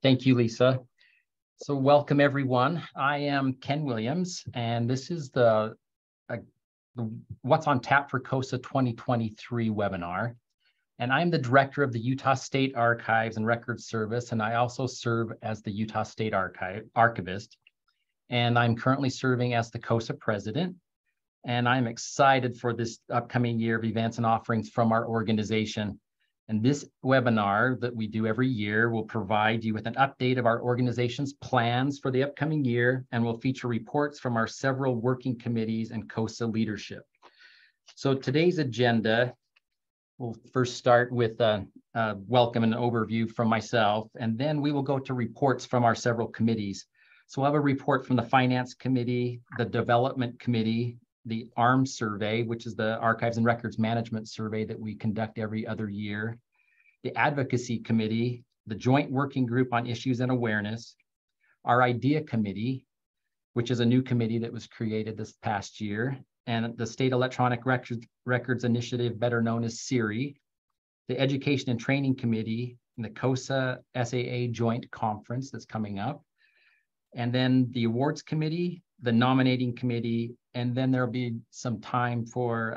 Thank you, Lisa. So welcome, everyone. I am Ken Williams, and this is the What's on Tap for CoSA 2023 webinar. And I'm the director of the Utah State Archives and Records Service, and I also serve as the Utah State Archivist. And I'm currently serving as the CoSA president. And I'm excited for this upcoming year of events and offerings from our organization. And this webinar that we do every year will provide you with an update of our organization's plans for the upcoming year, and will feature reports from our several working committees and CoSA leadership. So today's agenda, we'll first start with a welcome and overview from myself, and then we will go to reports from our several committees. So we'll have a report from the Finance Committee, the Development Committee, the ARMS survey, which is the Archives and Records Management survey that we conduct every other year, the Advocacy Committee, the Joint Working Group on Issues and Awareness, our Idea Committee, which is a new committee that was created this past year, and the State Electronic Records Initiative, better known as SERI, the Education and Training Committee, and the CoSA-SAA Joint Conference that's coming up, and then the Awards Committee, the Nominating Committee, and then there'll be some time for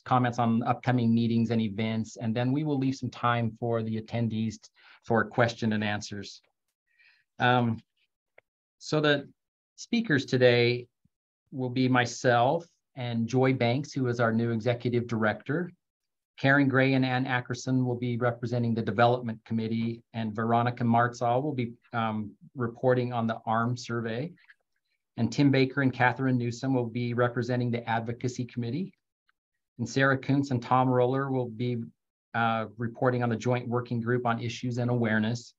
comments on upcoming meetings and events, and then we will leave some time for the attendees for question and answers. So the speakers today will be myself and Joy Banks, who is our new executive director. Karen Gray and Ann Ackerson will be representing the Development Committee, and Veronica Martzall will be reporting on the ARMS survey. And Tim Baker and Catherine Newsom will be representing the Advocacy Committee. And Sarah Kuntz and Tom Roller will be reporting on the Joint Working Group on Issues and Awareness.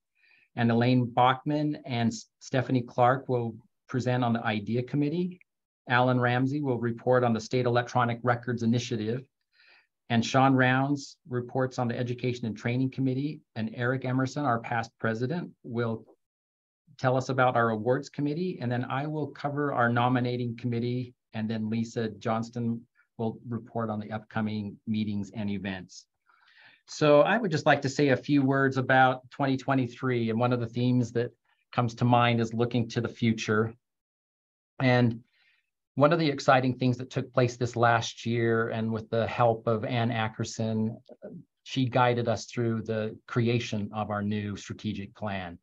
And Elaine Bachman and Stephanie Clark will present on the Idea Committee. Alan Ramsey will report on the State Electronic Records Initiative. And Sean Rounds reports on the Education and Training Committee. And Eric Emerson, our past president, will tell us about our Awards Committee. And then I will cover our Nominating Committee. And then Lisa Johnston will report on the upcoming meetings and events. So I would just like to say a few words about 2023. And one of the themes that comes to mind is looking to the future. And one of the exciting things that took place this last year, and with the help of Ann Ackerson, she guided us through the creation of our new strategic plan.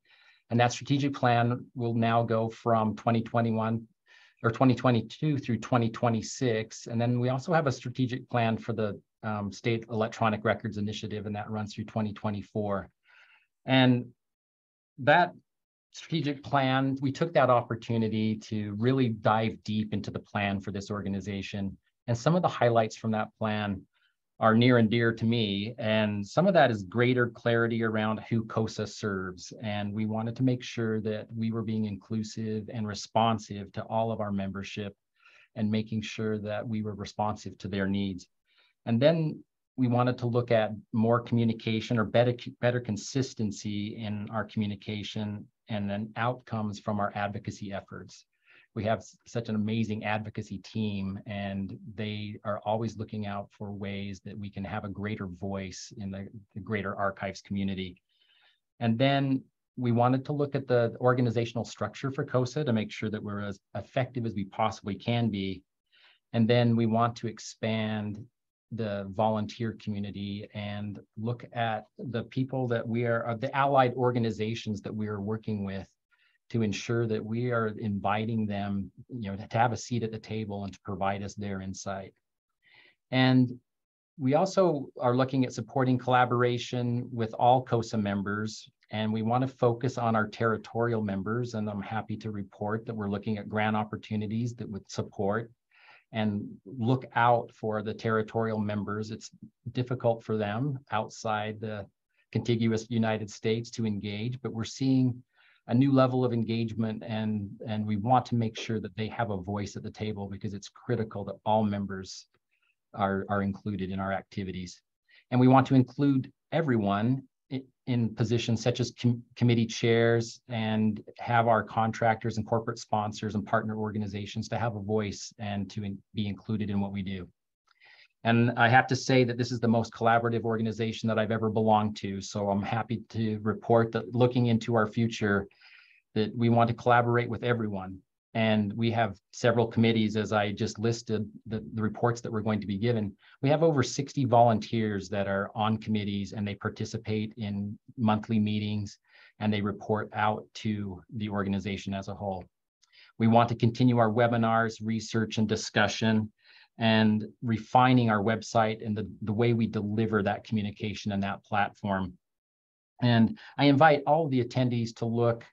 And that strategic plan will now go from 2021 or 2022 through 2026. And then we also have a strategic plan for the State Electronic Records Initiative, and that runs through 2024. And that strategic plan, we took that opportunity to really dive deep into the plan for this organization. And some of the highlights from that plan are near and dear to me. And some of that is greater clarity around who CoSA serves. And we wanted to make sure that we were being inclusive and responsive to all of our membership, and making sure that we were responsive to their needs. And then we wanted to look at more communication, or better consistency in our communication, and then outcomes from our advocacy efforts. We have such an amazing advocacy team, and they are always looking out for ways that we can have a greater voice in the greater archives community. And then we wanted to look at the organizational structure for CoSA to make sure that we're as effective as we possibly can be. And then we want to expand the volunteer community and look at the people that we are, the allied organizations that we are working with, to ensure that we are inviting them, to have a seat at the table and to provide us their insight. And we also are looking at supporting collaboration with all CoSA members, and we want to focus on our territorial members. And I'm happy to report that we're looking at grant opportunities that would support and look out for the territorial members. It's difficult for them outside the contiguous United States to engage, but we're seeing a new level of engagement, and we want to make sure that they have a voice at the table, because it's critical that all members are included in our activities. And we want to include everyone in positions such as committee chairs, and have our contractors and corporate sponsors and partner organizations to have a voice and to be included in what we do. And I have to say that this is the most collaborative organization that I've ever belonged to. So I'm happy to report that looking into our future, that we want to collaborate with everyone. And we have several committees, as I just listed, the reports that we're going to be given. We have over 60 volunteers that are on committees, and they participate in monthly meetings, and they report out to the organization as a whole. We want to continue our webinars, research, and discussion, and refining our website and the way we deliver that communication and that platform. And I invite all of the attendees to look.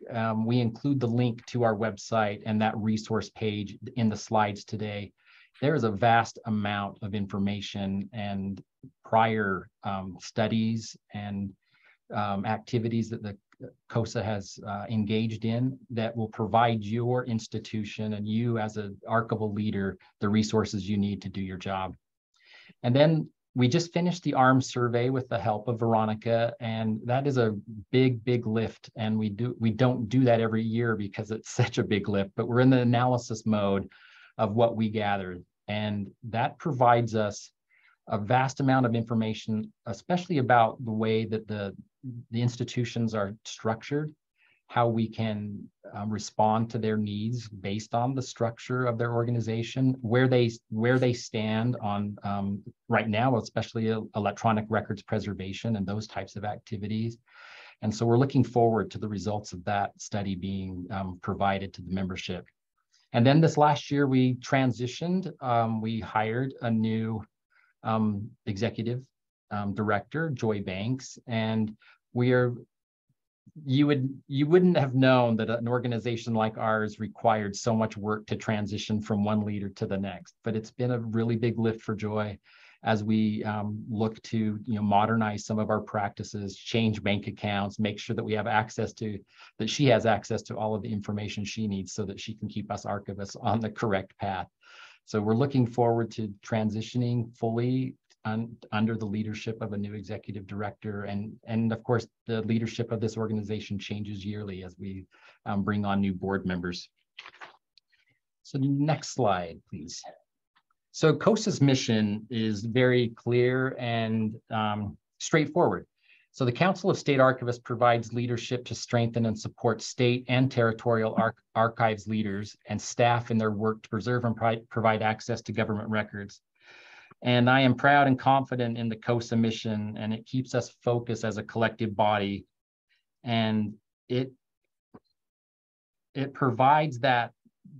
We include the link to our website and that resource page in the slides today. There is a vast amount of information and prior studies and activities that the CoSA has engaged in that will provide your institution and you as an archival leader the resources you need to do your job. And then we just finished the ARMS survey with the help of Veronica, and that is a big, big lift. And we don't do that every year because it's such a big lift, but we're in the analysis mode of what we gathered. And that provides us a vast amount of information, especially about the way that the institutions are structured, how we can respond to their needs based on the structure of their organization, where they stand on right now, especially electronic records preservation and those types of activities. And so we're looking forward to the results of that study being provided to the membership. And then this last year we transitioned, we hired a new executive director, Joy Banks, and you wouldn't have known that an organization like ours required so much work to transition from one leader to the next. But it's been a really big lift for Joy as we look to modernize some of our practices, change bank accounts, make sure that we have access to, that she has access to all of the information she needs so that she can keep us archivists on the correct path. So we're looking forward to transitioning fully under the leadership of a new executive director. And of course, the leadership of this organization changes yearly as we bring on new board members. So next slide, please. So CoSA's mission is very clear and straightforward. So the Council of State Archivists provides leadership to strengthen and support state and territorial archives leaders and staff in their work to preserve and provide access to government records. And I am proud and confident in the CoSA mission, and it keeps us focused as a collective body. And it provides that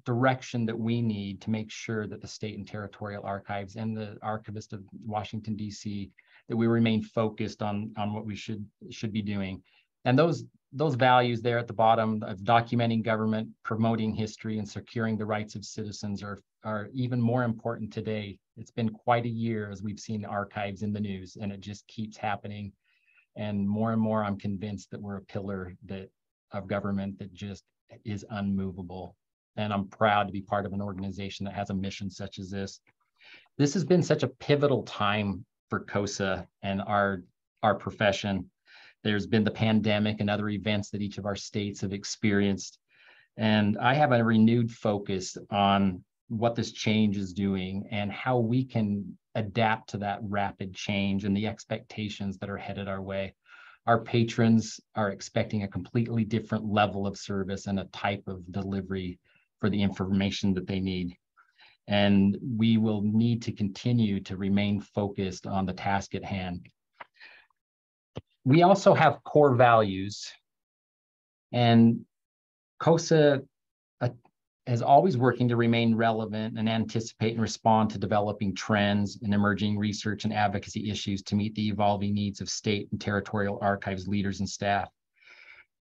direction that we need to make sure that the state and territorial archives and the archivist of Washington, D.C., that we remain focused on what we should be doing. And those values there at the bottom of documenting government, promoting history, and securing the rights of citizens are even more important today. It's been quite a year as we've seen archives in the news, and it just keeps happening. And more I'm convinced that we're a pillar of government that just is unmovable. And I'm proud to be part of an organization that has a mission such as this. This has been such a pivotal time for CoSA and our profession. There's been the pandemic and other events that each of our states have experienced. And I have a renewed focus on what this change is doing and how we can adapt to that rapid change and the expectations that are headed our way. Our patrons are expecting a completely different level of service and a type of delivery for the information that they need. And we will need to continue to remain focused on the task at hand. We also have core values, and CoSA is always working to remain relevant and anticipate and respond to developing trends and emerging research and advocacy issues to meet the evolving needs of state and territorial archives leaders and staff.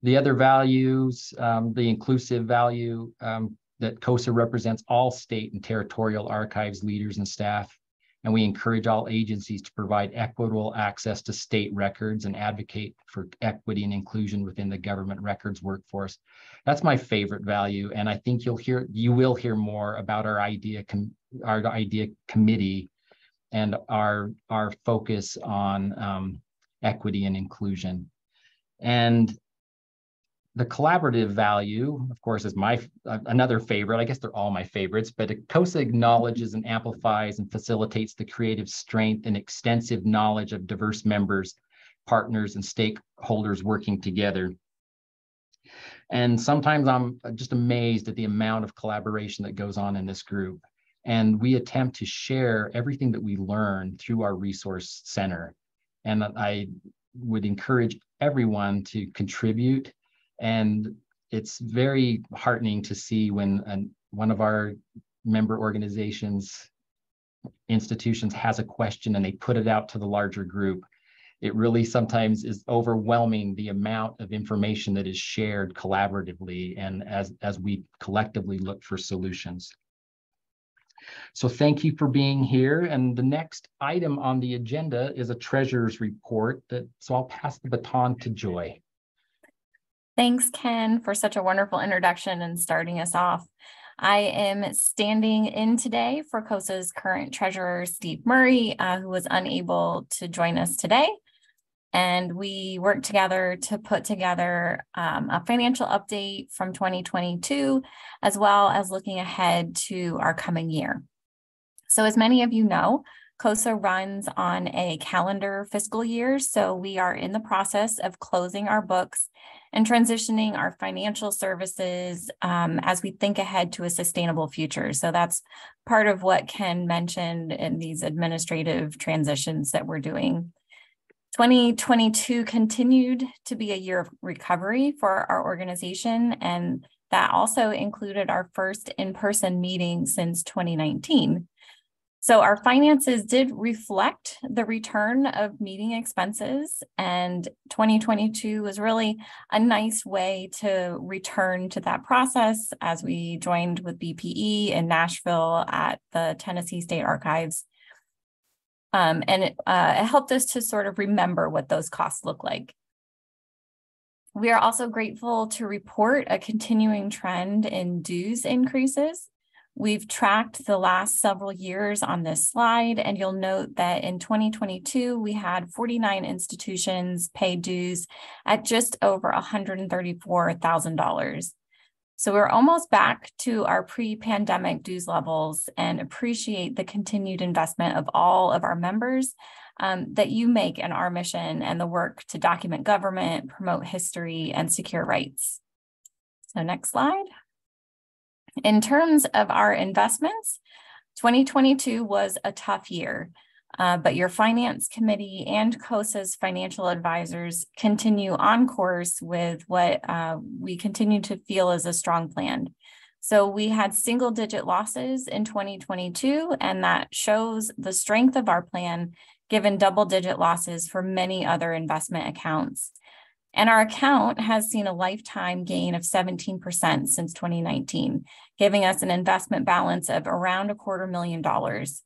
The other values, the inclusive value that CoSA represents all state and territorial archives leaders and staff, and we encourage all agencies to provide equitable access to state records and advocate for equity and inclusion within the government records workforce. That's my favorite value, and I think you will hear more about our idea committee and our focus on equity and inclusion. And The collaborative value, of course, is my another favorite. I guess they're all my favorites, but CoSA acknowledges and amplifies and facilitates the creative strength and extensive knowledge of diverse members, partners, and stakeholders working together. And sometimes I'm just amazed at the amount of collaboration that goes on in this group. And we attempt to share everything that we learn through our resource center. And I would encourage everyone to contribute. And it's very heartening to see when one of our member organizations, institutions has a question and they put it out to the larger group. It really sometimes is overwhelming the amount of information that is shared collaboratively and as we collectively look for solutions. So thank you for being here. And the next item on the agenda is a treasurer's report. So I'll pass the baton to Joy. Thanks, Ken, for such a wonderful introduction and starting us off. I am standing in today for CoSA's current treasurer, Steve Murray, who was unable to join us today. And we worked together to put together a financial update from 2022, as well as looking ahead to our coming year. So as many of you know, CoSA runs on a calendar fiscal year, so we are in the process of closing our books and transitioning our financial services as we think ahead to a sustainable future. So that's part of what Ken mentioned in these administrative transitions that we're doing. 2022 continued to be a year of recovery for our organization, and that also included our first in-person meeting since 2019. So our finances did reflect the return of meeting expenses, and 2022 was really a nice way to return to that process as we joined with BPE in Nashville at the Tennessee State Archives. And it helped us to sort of remember what those costs look like. We are also grateful to report a continuing trend in dues increases. We've tracked the last several years on this slide, and you'll note that in 2022, we had 49 institutions pay dues at just over $134,000. So we're almost back to our pre-pandemic dues levels and appreciate the continued investment of all of our members that you make in our mission and the work to document government, promote history, and secure rights. So next slide. In terms of our investments, 2022 was a tough year, but your finance committee and CoSA's financial advisors continue on course with what we continue to feel is a strong plan. So we had single-digit losses in 2022, and that shows the strength of our plan given double-digit losses for many other investment accounts. And our account has seen a lifetime gain of 17% since 2019, giving us an investment balance of around $250,000.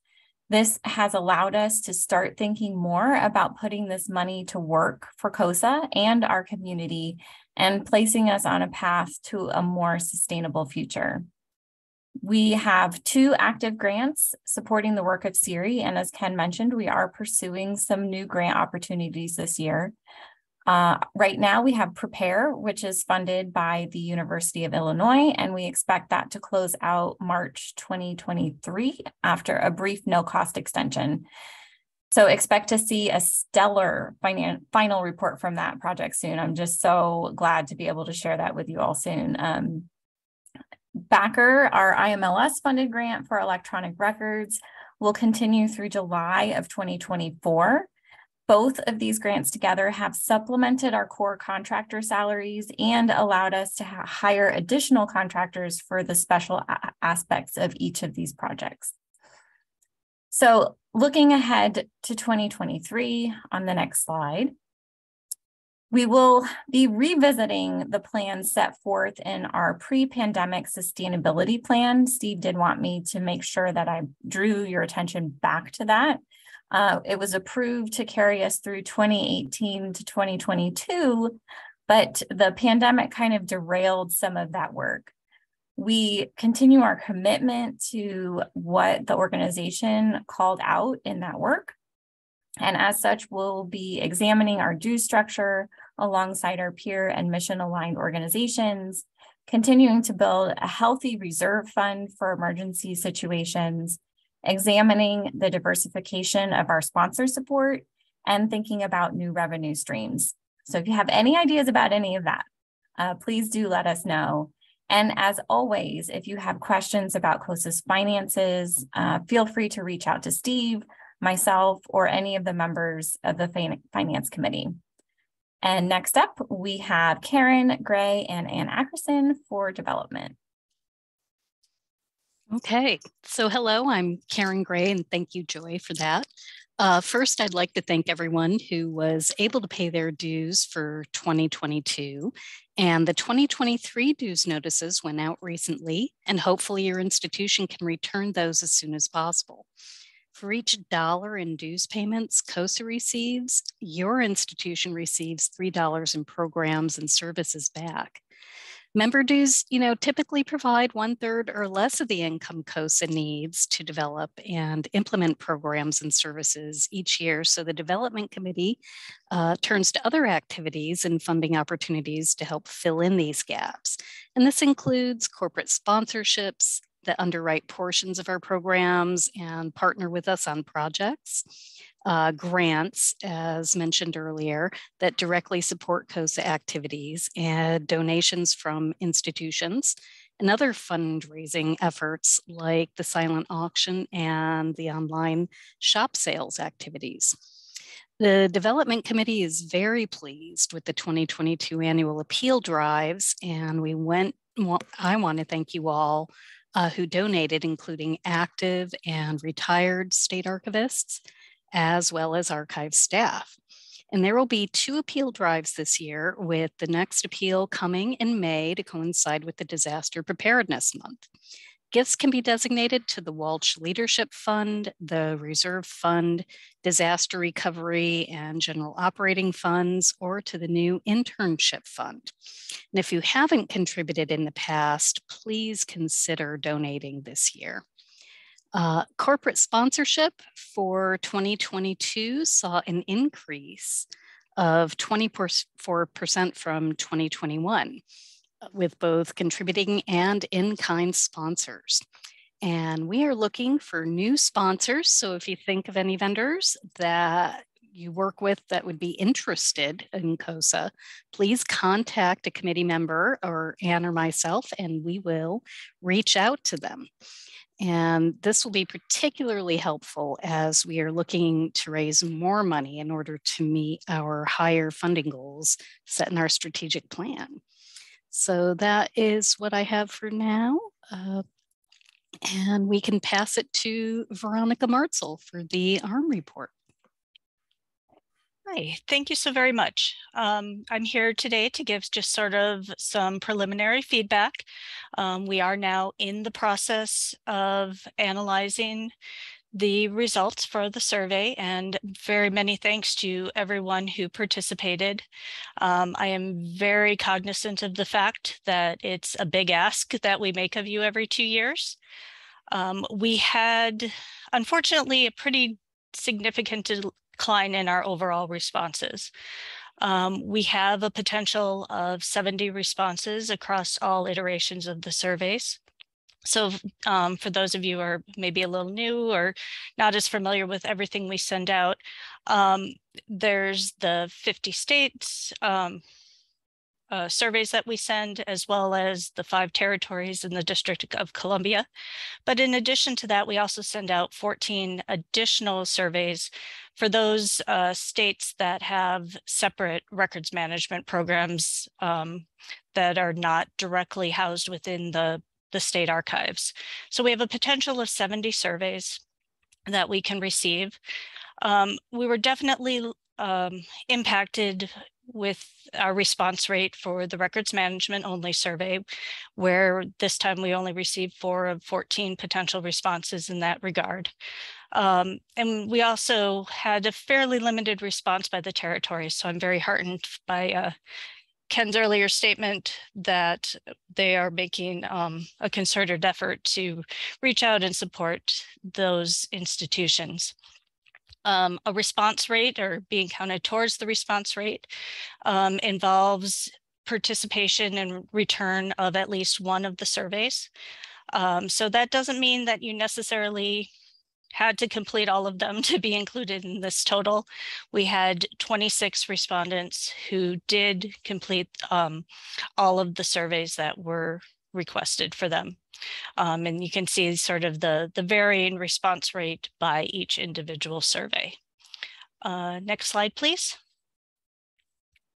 This has allowed us to start thinking more about putting this money to work for CoSA and our community and placing us on a path to a more sustainable future. We have 2 active grants supporting the work of SERI, and as Ken mentioned, we are pursuing some new grant opportunities this year. Right now we have Prepare, which is funded by the University of Illinois, and we expect that to close out March 2023 after a brief no-cost extension. So expect to see a stellar final report from that project soon. I'm just so glad to be able to share that with you all soon. Backer, our IMLS funded grant for electronic records, will continue through July of 2024. Both of these grants together have supplemented our core contractor salaries and allowed us to hire additional contractors for the special aspects of each of these projects. So looking ahead to 2023 on the next slide, we will be revisiting the plan set forth in our pre-pandemic sustainability plan. Steve did want me to make sure that I drew your attention back to that. It was approved to carry us through 2018 to 2022, but the pandemic kind of derailed some of that work. We continue our commitment to what the organization called out in that work. And as such, we'll be examining our dues structure alongside our peer and mission-aligned organizations, continuing to build a healthy reserve fund for emergency situations, examining the diversification of our sponsor support, and thinking about new revenue streams. So if you have any ideas about any of that, please do let us know. And as always, if you have questions about CoSA's finances, feel free to reach out to Steve, myself, or any of the members of the Finance Committee. And next up, we have Karen Gray and Ann Ackerson for development. Okay, so hello, I'm Karen Gray, and thank you, Joy, for that. First, I'd like to thank everyone who was able to pay their dues for 2022. And the 2023 dues notices went out recently, and hopefully your institution can return those as soon as possible. For each dollar in dues payments CoSA receives, your institution receives $3 in programs and services back. Member dues, typically provide 1/3 or less of the income CoSA needs to develop and implement programs and services each year. So the development committee turns to other activities and funding opportunities to help fill in these gaps. And this includes corporate sponsorships that underwrite portions of our programs and partner with us on projects. Grants, as mentioned earlier, that directly support CoSA activities, and donations from institutions, and other fundraising efforts like the silent auction and the online shop sales activities. The Development Committee is very pleased with the 2022 annual appeal drives, and I want to thank you all who donated, including active and retired state archivists, as well as archive staff. And there will be 2 appeal drives this year, with the next appeal coming in May to coincide with the Disaster Preparedness Month. Gifts can be designated to the Walsh Leadership Fund, the Reserve Fund, Disaster Recovery and General Operating Funds, or to the new Internship Fund. And if you haven't contributed in the past, please consider donating this year. Corporate sponsorship for 2022 saw an increase of 24% from 2021, with both contributing and in-kind sponsors. And we are looking for new sponsors. So if you think of any vendors that you work with that would be interested in CoSA, please contact a committee member or Ann or myself, and we will reach out to them. And this will be particularly helpful as we are looking to raise more money in order to meet our higher funding goals set in our strategic plan. So that is what I have for now. And we can pass it to Veronica Martzel for the ARM report. Hi, thank you so very much. I'm here today to give just sort of some preliminary feedback. We are now in the process of analyzing the results for the survey, and very many thanks to everyone who participated. I am very cognizant of the fact that it's a big ask that we make of you every 2 years. We had, unfortunately, a pretty significant decline in our overall responses. We have a potential of 70 responses across all iterations of the surveys. So for those of you who are maybe a little new or not as familiar with everything we send out, there's the 50 states surveys that we send, as well as the 5 territories in the District of Columbia. But in addition to that, we also send out 14 additional surveys for those states that have separate records management programs that are not directly housed within the state archives. So we have a potential of 70 surveys that we can receive. We were definitely impacted with our response rate for the records management only survey, where this time we only received 4 of 14 potential responses in that regard. And we also had a fairly limited response by the territories. So I'm very heartened by Ken's earlier statement that they are making a concerted effort to reach out and support those institutions. A response rate, or being counted towards the response rate, involves participation and return of at least one of the surveys. So that doesn't mean that you necessarily had to complete all of them to be included in this total. We had 26 respondents who did complete all of the surveys that were requested for them. And you can see sort of the varying response rate by each individual survey. Next slide, please.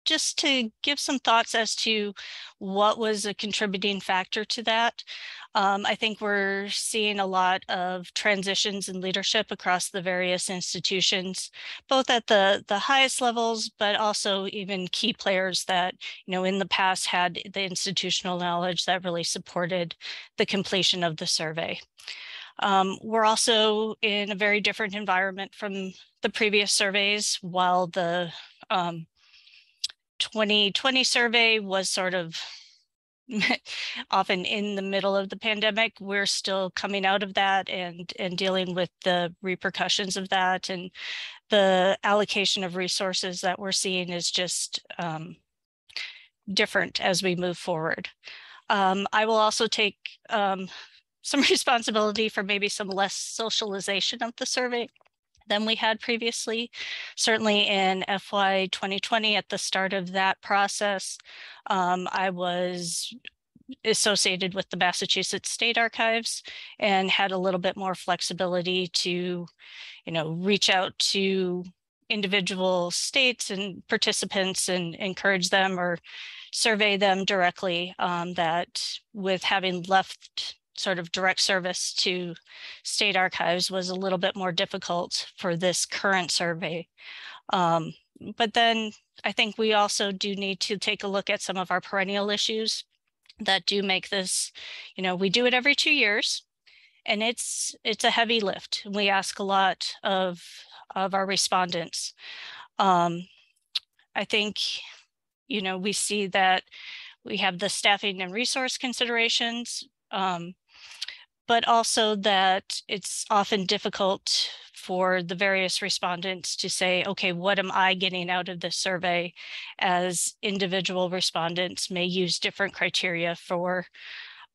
Just to give some thoughts as to what was a contributing factor to that. I think we're seeing a lot of transitions in leadership across the various institutions, both at the highest levels, but also even key players that, in the past had the institutional knowledge that really supported the completion of the survey. We're also in a very different environment from the previous surveys. While the 2020 survey was sort of often in the middle of the pandemic, we're still coming out of that and dealing with the repercussions of that, and the allocation of resources that we're seeing is just different as we move forward. I will also take some responsibility for maybe some less socialization of the survey than we had previously. Certainly in FY 2020, at the start of that process, I was associated with the Massachusetts State Archives and had a little bit more flexibility to, reach out to individual states and participants and encourage them or survey them directly. That with having left sort of direct service to state archives was a little bit more difficult for this current survey. But then I think we also do need to take a look at some of our perennial issues that do make this, we do it every 2 years, and it's a heavy lift. We ask a lot of our respondents. I think, we see that we have the staffing and resource considerations, but also that it's often difficult for the various respondents to say, okay, what am I getting out of this survey? As individual respondents may use different criteria for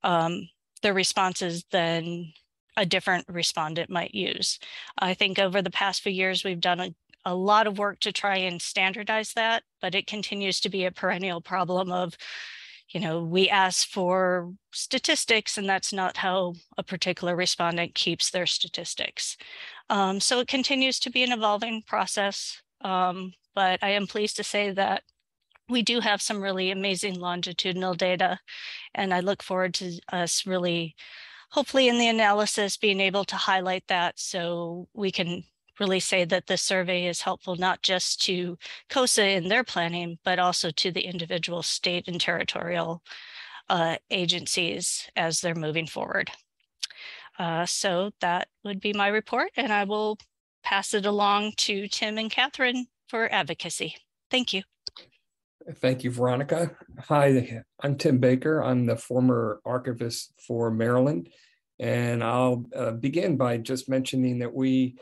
their responses than a different respondent might use. I think over the past few years, we've done a lot of work to try and standardize that, but it continues to be a perennial problem of, we ask for statistics, and that's not how a particular respondent keeps their statistics. So it continues to be an evolving process, but I am pleased to say that we do have some really amazing longitudinal data, and I look forward to us really, hopefully in the analysis, being able to highlight that so we can really say that this survey is helpful not just to CoSA in their planning, but also to the individual state and territorial agencies as they're moving forward. So that would be my report, and I will pass it along to Tim and Catherine for advocacy. Thank you. Thank you, Veronica. Hi, I'm Tim Baker. I'm the former archivist for Maryland, and I'll begin by just mentioning that we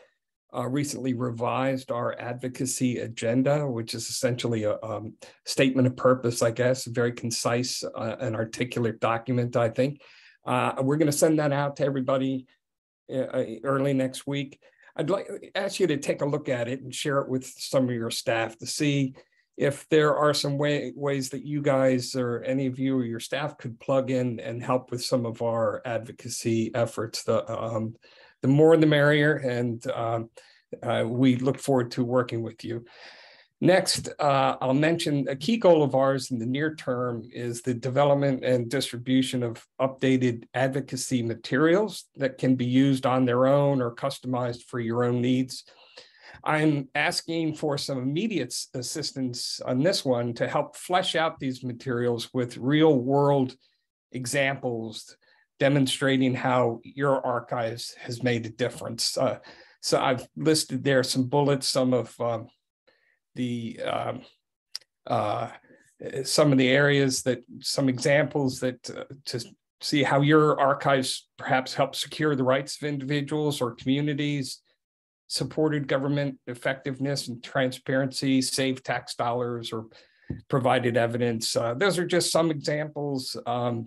recently revised our advocacy agenda, which is essentially a statement of purpose, I guess, a very concise and articulate document, I think. We're going to send that out to everybody early next week. I'd like to ask you to take a look at it and share it with some of your staff to see if there are some ways that you guys or any of you or your staff could plug in and help with some of our advocacy efforts. The more the merrier, and we look forward to working with you. Next, I'll mention a key goal of ours in the near term is the development and distribution of updated advocacy materials that can be used on their own or customized for your own needs. I'm asking for some immediate assistance on this one to help flesh out these materials with real world examples demonstrating how your archives has made a difference. So I've listed there some bullets, some of the areas that, some examples that to see how your archives perhaps help secure the rights of individuals or communities, supported government effectiveness and transparency, saved tax dollars, or provided evidence. Those are just some examples. I'm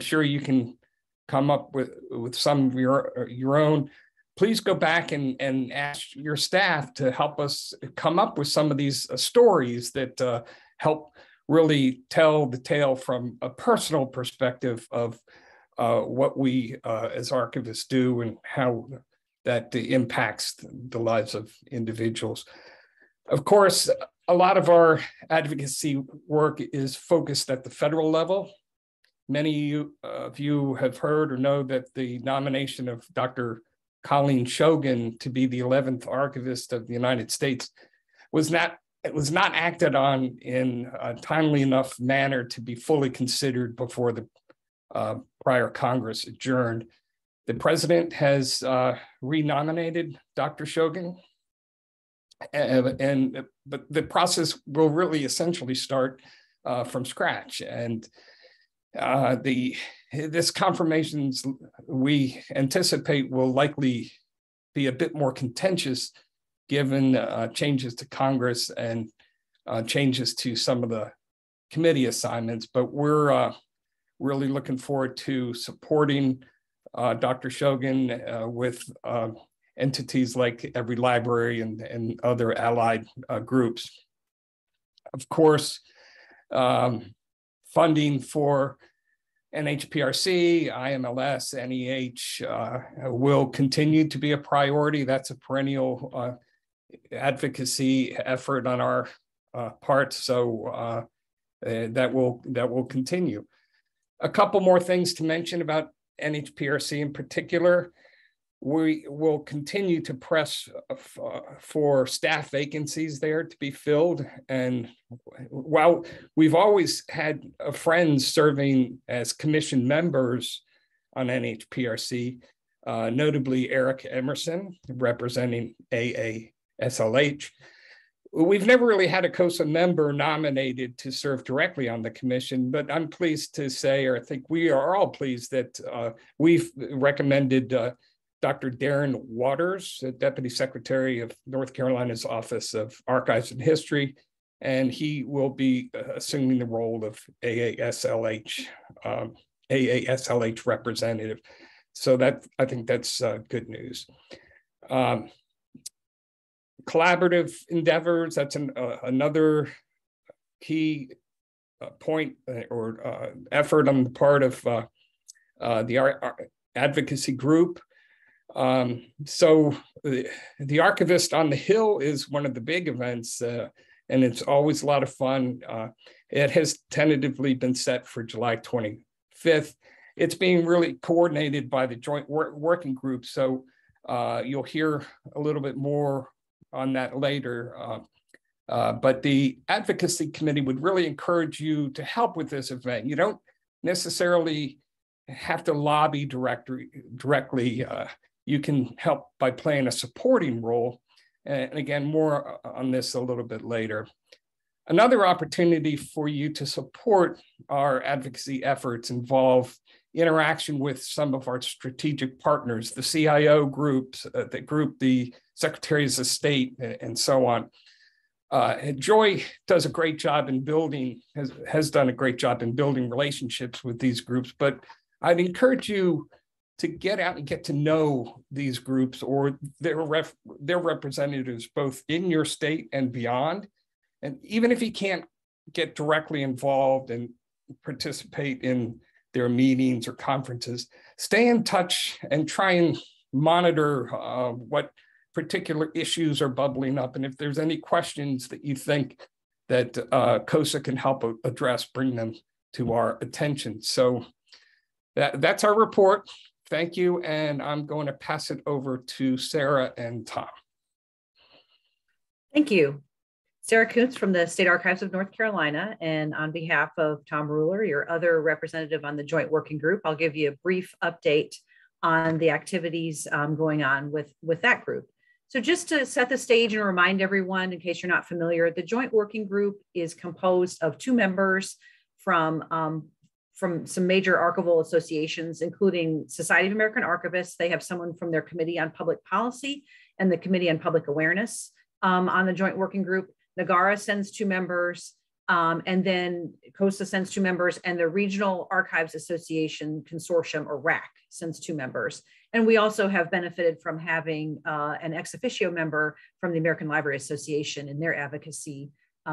sure you can come up with some of your own. Please go back and ask your staff to help us come up with some of these stories that help really tell the tale from a personal perspective of what we as archivists do and how that impacts the lives of individuals. Of course, a lot of our advocacy work is focused at the federal level. Many of you have heard or know that the nomination of Dr. Colleen Shogan to be the 11th Archivist of the United States was not acted on in a timely enough manner to be fully considered before the prior Congress adjourned. The president has renominated Dr. Shogan, but the process will really essentially start from scratch. And this confirmations we anticipate will likely be a bit more contentious given changes to Congress and changes to some of the committee assignments, but we're really looking forward to supporting Dr. Shogan with entities like Every Library and other allied groups. Of course, funding for NHPRC, IMLS, NEH will continue to be a priority. That's a perennial advocacy effort on our part, so that will continue. A couple more things to mention about NHPRC in particular. We will continue to press for staff vacancies there to be filled. And while we've always had friends serving as commission members on NHPRC, notably Eric Emerson, representing AASLH, we've never really had a CoSA member nominated to serve directly on the commission, but I'm pleased to say, or I think we are all pleased that we've recommended Dr. Darren Waters, Deputy Secretary of North Carolina's Office of Archives and History, and he will be assuming the role of AASLH representative. So that, I think that's good news. Collaborative endeavors, that's another key point or effort on the part of the advocacy group. So the Archivist on the Hill is one of the big events, and it's always a lot of fun. It has tentatively been set for July 25th. It's being really coordinated by the joint working group, so you'll hear a little bit more on that later. But the Advocacy Committee would really encourage you to help with this event. You don't necessarily have to lobby directly. You can help by playing a supporting role. And again, more on this a little bit later. Another opportunity for you to support our advocacy efforts involve interaction with some of our strategic partners, the CIO groups, the Secretaries of State, and so on. Joy does a great job in building, has done a great job in building relationships with these groups, but I'd encourage you to get out and get to know these groups or their representatives both in your state and beyond. And even if you can't get directly involved and participate in their meetings or conferences, stay in touch and try and monitor what particular issues are bubbling up. And if there's any questions that you think that CoSA can help address, bring them to our attention. So that's our report. Thank you. And I'm going to pass it over to Sarah and Tom. Thank you. Sarah Kuntz from the State Archives of North Carolina. And on behalf of Tom Ruler, your other representative on the Joint Working Group, I'll give you a brief update on the activities going on with that group. So just to set the stage and remind everyone, in case you're not familiar, the Joint Working Group is composed of 2 members from some major archival associations, including Society of American Archivists. They have someone from their Committee on Public Policy, and the Committee on Public Awareness on the joint working group. NAGARA sends 2 members, and then CoSA sends 2 members, and the Regional Archives Association Consortium, or RAC, sends 2 members. And we also have benefited from having an ex officio member from the American Library Association in their advocacy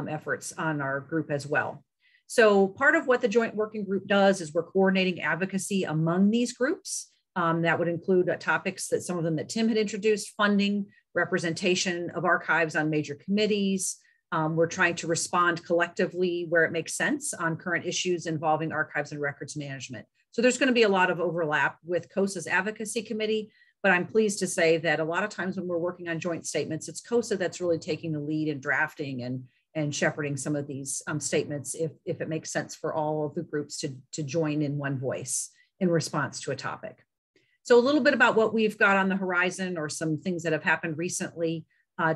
efforts on our group as well. So part of what the joint working group does is we're coordinating advocacy among these groups. That would include topics that some of them that Tim had introduced: funding, representation of archives on major committees. We're trying to respond collectively where it makes sense on current issues involving archives and records management. So there's going to be a lot of overlap with CoSA's Advocacy Committee, but I'm pleased to say that a lot of times when we're working on joint statements, it's CoSA that's really taking the lead in drafting and shepherding some of these statements if it makes sense for all of the groups to join in one voice in response to a topic. So a little bit about what we've got on the horizon, or some things that have happened recently.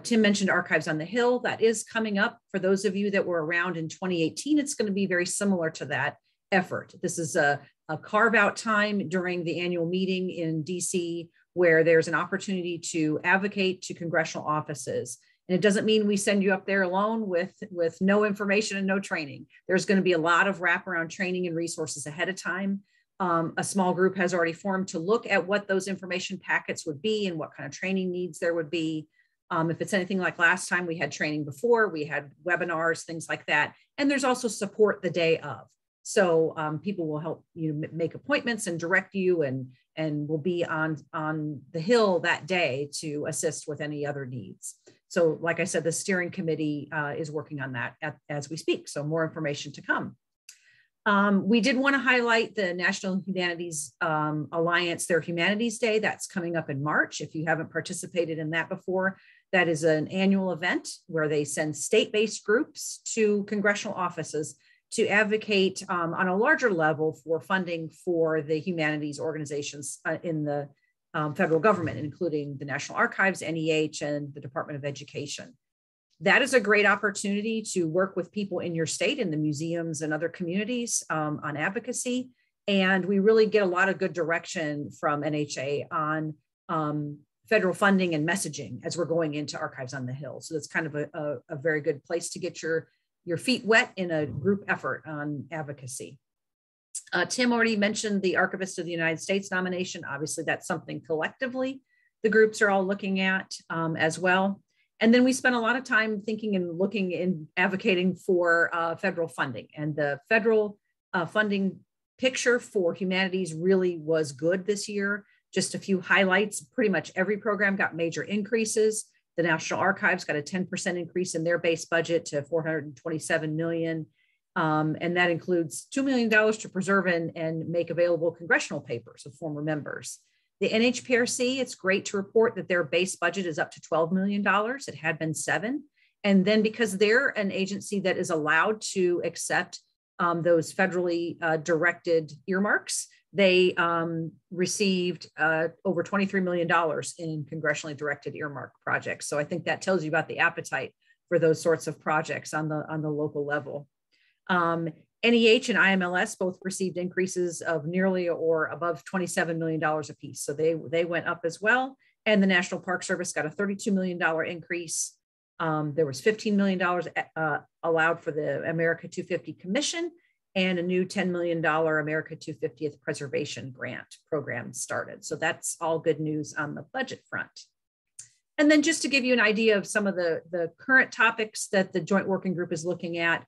Tim mentioned Archives on the Hill. That is coming up. For those of you that were around in 2018, it's going to be very similar to that effort. This is a carve out time during the annual meeting in DC where there's an opportunity to advocate to congressional offices. And it doesn't mean we send you up there alone with no information and no training. There's going to be a lot of wraparound training and resources ahead of time. A small group has already formed to look at what those information packets would be and what kind of training needs there would be. If it's anything like last time, we had training before, we had webinars, things like that. And there's also support the day of. So people will help you make appointments and direct you, and will be on the Hill that day to assist with any other needs. So like I said, the steering committee is working on that as we speak. So more information to come. We did want to highlight the National Humanities Alliance, their Humanities Day. That's coming up in March. If you haven't participated in that before, that is an annual event where they send state-based groups to congressional offices to advocate on a larger level for funding for the humanities organizations in the federal government, including the National Archives, NEH, and the Department of Education. That is a great opportunity to work with people in your state, in the museums and other communities on advocacy. And we really get a lot of good direction from NHA on federal funding and messaging as we're going into Archives on the Hill. So that's kind of a very good place to get your feet wet in a group effort on advocacy. Tim already mentioned the Archivist of the United States nomination. Obviously, that's something collectively the groups are all looking at as well. And then we spent a lot of time thinking and looking and advocating for federal funding. And the federal funding picture for humanities really was good this year. Just a few highlights: pretty much every program got major increases. The National Archives got a 10% increase in their base budget to $427 million. And that includes $2 million to preserve and make available congressional papers of former members. The NHPRC, it's great to report that their base budget is up to $12 million. It had been $7 million. And then because they're an agency that is allowed to accept those federally directed earmarks, they received over $23 million in congressionally directed earmark projects. So I think that tells you about the appetite for those sorts of projects on the local level. NEH and IMLS both received increases of nearly or above $27 million apiece. So they went up as well. And the National Park Service got a $32 million increase. There was $15 million allowed for the America 250 Commission, and a new $10 million America 250th Preservation Grant program started. So that's all good news on the budget front. And then just to give you an idea of some of the current topics that the Joint Working Group is looking at,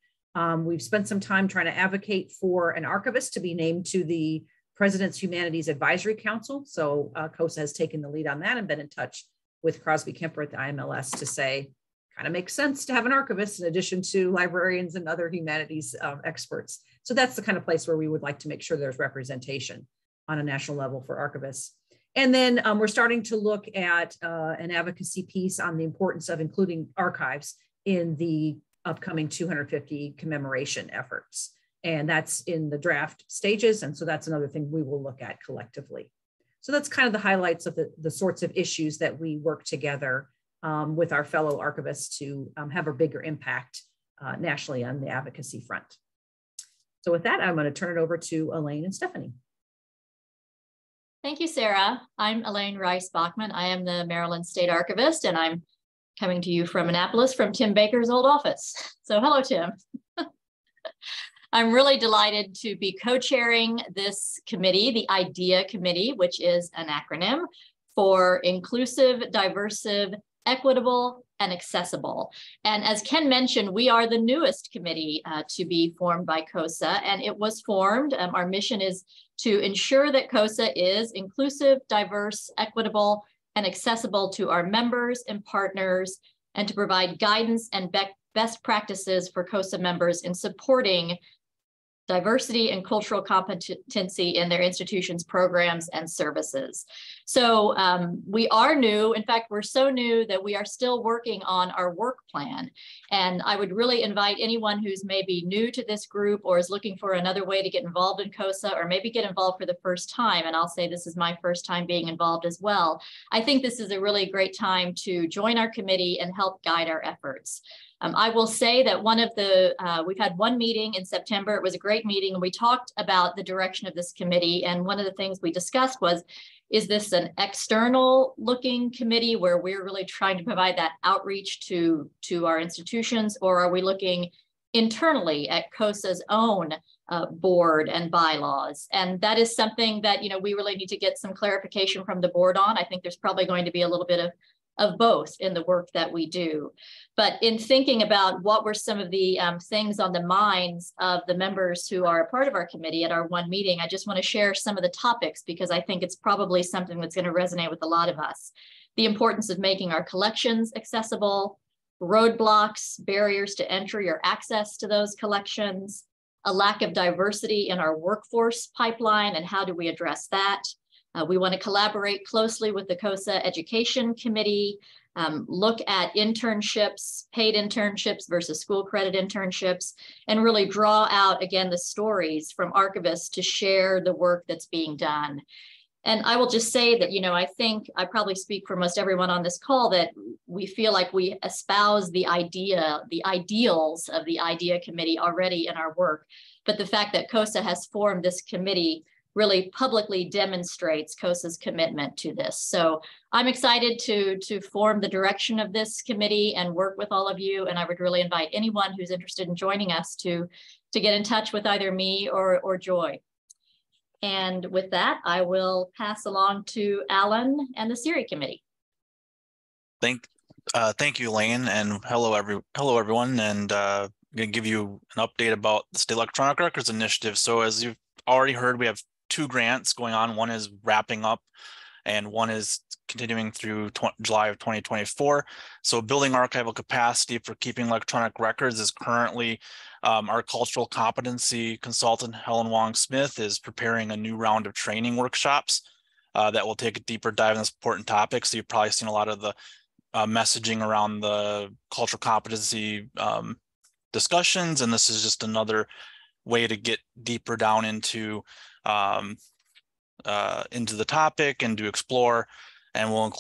we've spent some time trying to advocate for an archivist to be named to the President's Humanities Advisory Council. So CoSA has taken the lead on that and been in touch with Crosby Kemper at the IMLS to say, kind of makes sense to have an archivist in addition to librarians and other humanities experts. So that's the kind of place where we would like to make sure there's representation on a national level for archivists. And then we're starting to look at an advocacy piece on the importance of including archives in the upcoming 250 commemoration efforts. And that's in the draft stages. And so that's another thing we will look at collectively. So that's kind of the highlights of the sorts of issues that we work together with our fellow archivists to have a bigger impact nationally on the advocacy front. So with that, I'm going to turn it over to Elaine and Stephanie. Thank you, Sarah. I'm Elaine Rice-Bachman. I am the Maryland State Archivist, and I'm coming to you from Annapolis from Tim Baker's old office. So hello, Tim. I'm really delighted to be co-chairing this committee, the IDEA Committee, which is an acronym for Inclusive, Diversive, Equitable, and Accessible. And as Ken mentioned, we are the newest committee to be formed by CoSA, and it was formed. Our mission is to ensure that CoSA is inclusive, diverse, equitable, and accessible to our members and partners, and to provide guidance and best practices for CoSA members in supporting diversity and cultural competency in their institutions, programs, and services. So we are new. In fact, we're so new that we are still working on our work plan. And I would really invite anyone who's maybe new to this group or is looking for another way to get involved in CoSA, or maybe get involved for the first time. And I'll say this is my first time being involved as well. I think this is a really great time to join our committee and help guide our efforts. I will say that we've had one meeting in September. It was a great meeting, and we talked about the direction of this committee. And one of the things we discussed was, is this an external looking committee where we're really trying to provide that outreach to our institutions, or are we looking internally at CoSA's own board and bylaws? And that is something that, we really need to get some clarification from the board on. I think there's probably going to be a little bit of both in the work that we do. But in thinking about what were some of the things on the minds of the members who are a part of our committee at our one meeting, I just want to share some of the topics, because I think it's probably something that's going to resonate with a lot of us. The importance of making our collections accessible, roadblocks, barriers to entry or access to those collections, a lack of diversity in our workforce pipeline, and how do we address that? We want to collaborate closely with the CoSA Education Committee, look at internships, paid internships versus school credit internships, and really draw out, again, the stories from archivists to share the work that's being done. And I will just say that, I think I probably speak for most everyone on this call that we feel like we espouse the ideals of the IDEA Committee already in our work. But the fact that CoSA has formed this committee really publicly demonstrates CoSA's commitment to this. So I'm excited to form the direction of this committee and work with all of you. And I would really invite anyone who's interested in joining us to get in touch with either me or Joy. And with that, I will pass along to Alan and the SERI committee. Thank you, Elaine, and hello everyone. And I'm going to give you an update about the State Electronic Records Initiative. So as you've already heard, we have 2 grants going on. One is wrapping up and one is continuing through July of 2024. So building archival capacity for keeping electronic records is currently our cultural competency consultant, Helen Wong-Smith, is preparing a new round of training workshops that will take a deeper dive in this important topic. So you've probably seen a lot of the messaging around the cultural competency discussions, and this is just another way to get deeper down into the topic and to explore. And we'll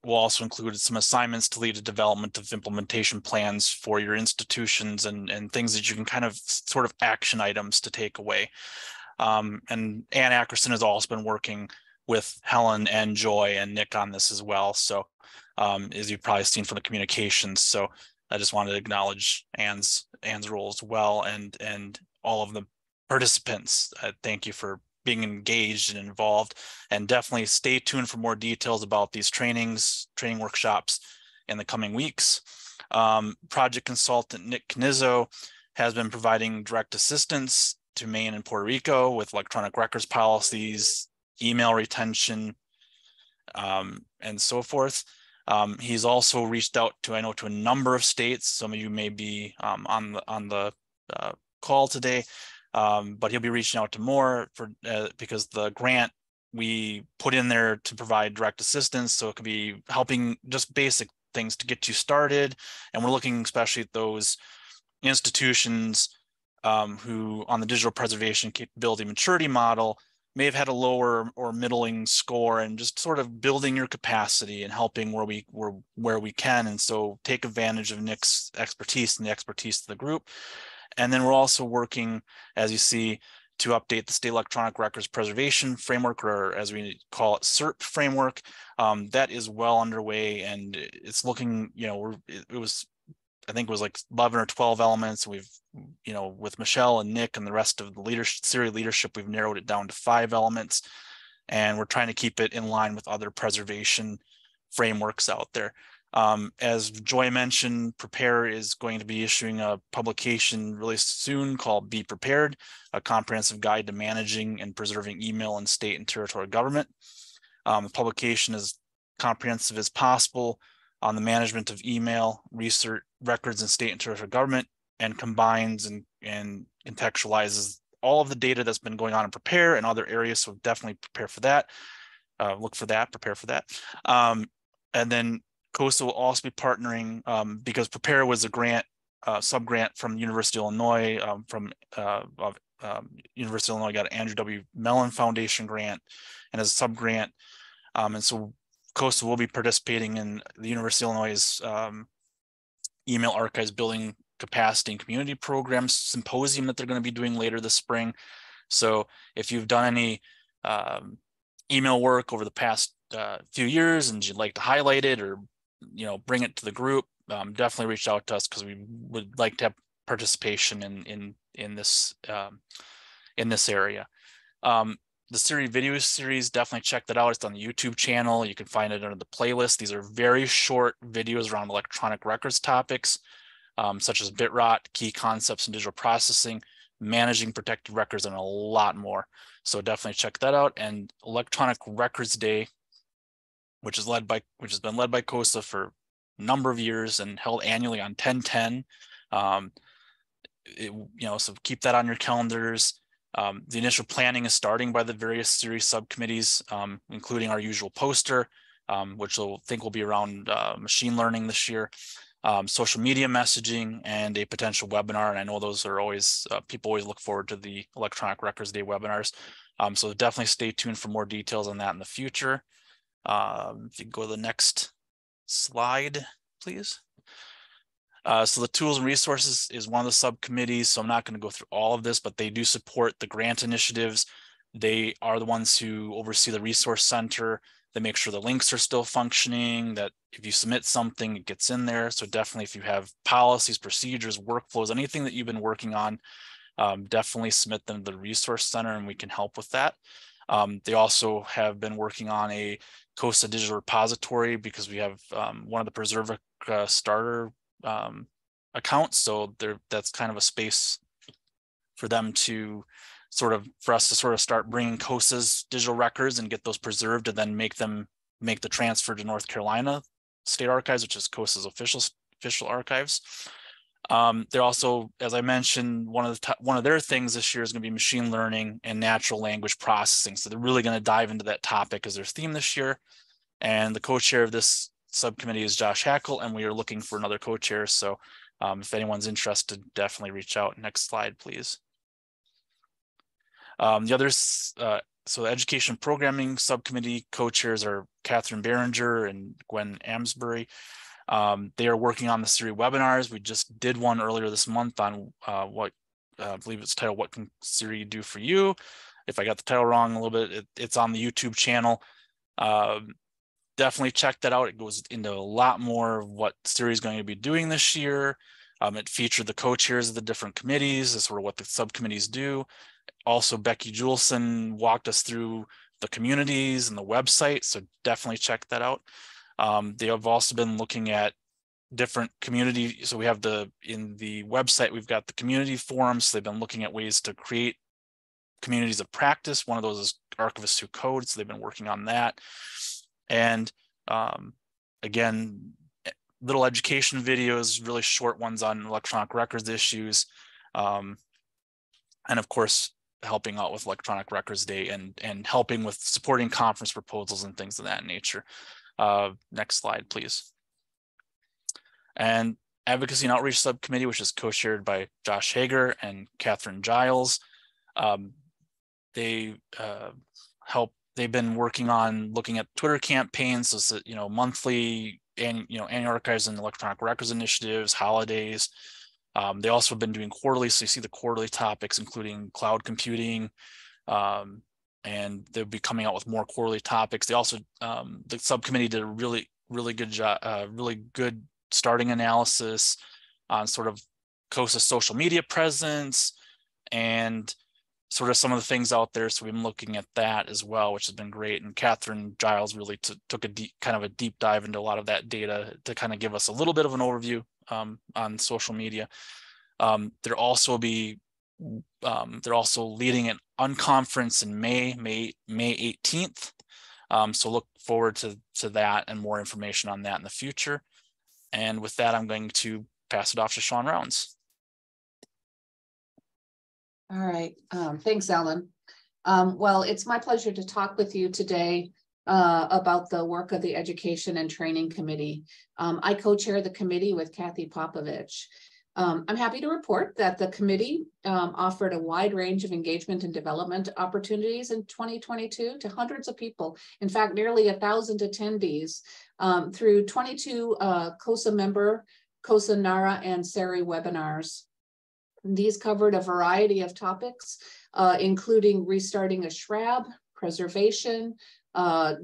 also include some assignments to lead a development of implementation plans for your institutions and things that you can kind of sort of action items to take away. And Ann Ackerson has also been working with Helen and Joy and Nick on this as well. So as you've probably seen from the communications. So I just wanted to acknowledge Ann's role as well, and all of the participants. Thank you for being engaged and involved, and definitely stay tuned for more details about these training workshops in the coming weeks. Project consultant Nick Knizzo has been providing direct assistance to Maine and Puerto Rico with electronic records policies, email retention, and so forth. He's also reached out to a number of states. Some of you may be on the call today, but he'll be reaching out to more because the grant we put in there to provide direct assistance, so it could be helping just basic things to get you started. And we're looking especially at those institutions who on the digital preservation capability maturity model may have had a lower or middling score, and just sort of building your capacity and helping where we can. And so take advantage of Nick's expertise and the expertise of the group. And then we're also working, as you see, to update the State Electronic Records Preservation Framework, or as we call it, SERP framework. That is well underway, and it's looking, I think it was like 11 or 12 elements. We've, with Michelle and Nick and the rest of the SERI leadership, we've narrowed it down to 5 elements, and we're trying to keep it in line with other preservation frameworks out there. As Joy mentioned, Prepare is going to be issuing a publication really soon called Be Prepared, a comprehensive guide to managing and preserving email in state and territorial government. The publication is comprehensive as possible on the management of email research records in state and territorial government, and combines and contextualizes all of the data that's been going on in Prepare and other areas. So definitely prepare for that. Look for that, prepare for that. And then CoSA will also be partnering, because Prepare was a grant, sub-grant from University of Illinois, University of Illinois got an Andrew W. Mellon Foundation grant, and as a sub-grant. And so CoSA will be participating in the University of Illinois' email archives building capacity and community programs symposium that they're going to be doing later this spring. So if you've done any email work over the past few years and you'd like to highlight it or bring it to the group, definitely reach out to us, because we would like to have participation in this area. The SERI video series, definitely check that out. It's on the YouTube channel. You can find it under the playlist. These are very short videos around electronic records topics, such as bit rot, key concepts in digital processing, managing protected records, and a lot more. So definitely check that out. And Electronic Records Day, which has been led by CoSA for a number of years and held annually on 10/10. So keep that on your calendars. The initial planning is starting by the various SERI subcommittees, including our usual poster, which I think will be around machine learning this year, social media messaging, and a potential webinar. And I know those are always, people always look forward to the Electronic Records Day webinars. So definitely stay tuned for more details on that in the future. If you go to the next slide, please. So the tools and resources is one of the subcommittees, so I'm not going to go through all of this, but they do support the grant initiatives. They are the ones who oversee the resource center. They make sure the links are still functioning, that if you submit something, it gets in there. So definitely if you have policies, procedures, workflows, anything that you've been working on, definitely submit them to the resource center and we can help with that. They also have been working on a CoSA digital repository, because we have one of the Preservic starter accounts. So that's kind of a space for them to for us to start bringing CoSA's digital records and get those preserved, and then make the transfer to North Carolina State Archives, which is CoSA's official archives. They're also, as I mentioned, one of their things this year is going to be machine learning and natural language processing. So they're really going to dive into that topic as their theme this year. And the co-chair of this subcommittee is Josh Hackle, and we are looking for another co-chair. So if anyone's interested, definitely reach out. Next slide, please. The others, so the Education Programming Subcommittee co-chairs are Catherine Behringer and Gwen Amsbury. They are working on the SERI webinars. We just did one earlier this month on what I believe it's titled, "What Can SERI Do for You?" If I got the title wrong a little bit, it's on the YouTube channel. Definitely check that out. It goes into a lot more of what SERI is going to be doing this year. It featured the co-chairs of the different committees, as sort of what the subcommittees do. Also, Becky Juleson walked us through the communities and the website, so definitely check that out. They have also been looking at different community. So we have in the website, we've got the community forums. So they've been looking at ways to create communities of practice. One of those is Archivists Who Code. So they've been working on that. And again, little education videos, really short ones on electronic records issues. And of course, helping out with Electronic Records Day and helping with supporting conference proposals and things of that nature. Next slide, please. And Advocacy and Outreach Subcommittee, which is co-chaired by Josh Hager and Catherine Giles. They've been working on looking at Twitter campaigns, so monthly and annual archives and electronic records initiatives, holidays, They also have been doing quarterly, so you see the quarterly topics, including cloud computing, and they'll be coming out with more quarterly topics. They also, the subcommittee did a really good job, really good starting analysis on sort of CoSA social media presence and sort of some of the things out there. So we've been looking at that as well, which has been great. And Catherine Giles really took a deep dive into a lot of that data to kind of give us a little bit of an overview on social media. They're also leading an unconference in May 18th. So look forward to that and more information on that in the future. And with that, I'm going to pass it off to Sean Rounds. All right, thanks, Alan. Well, it's my pleasure to talk with you today about the work of the Education and Training Committee. I co-chair the committee with Kathy Popovich. I'm happy to report that the committee offered a wide range of engagement and development opportunities in 2022 to hundreds of people. In fact, nearly 1,000 attendees through 22 CoSA member, CoSA NARA and SERI webinars. These covered a variety of topics, including restarting a SHRAB, preservation,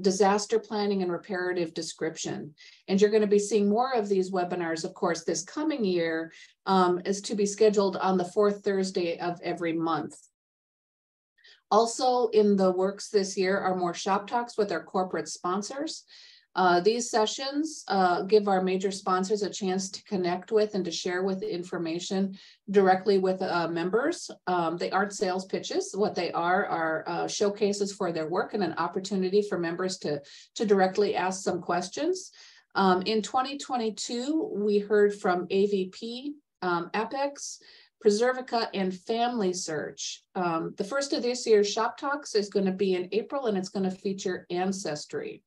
disaster planning, and reparative description. And you're going to be seeing more of these webinars, of course, this coming year, is to be scheduled on the 4th Thursday of every month. Also in the works this year are more shop talks with our corporate sponsors. These sessions give our major sponsors a chance to connect with and to share with information directly with members. They aren't sales pitches. What they are showcases for their work and an opportunity for members to directly ask some questions. In 2022, we heard from AVP, Apex, Preservica, and Family Search. The first of this year's shop talks is going to be in April, and it's going to feature Ancestry.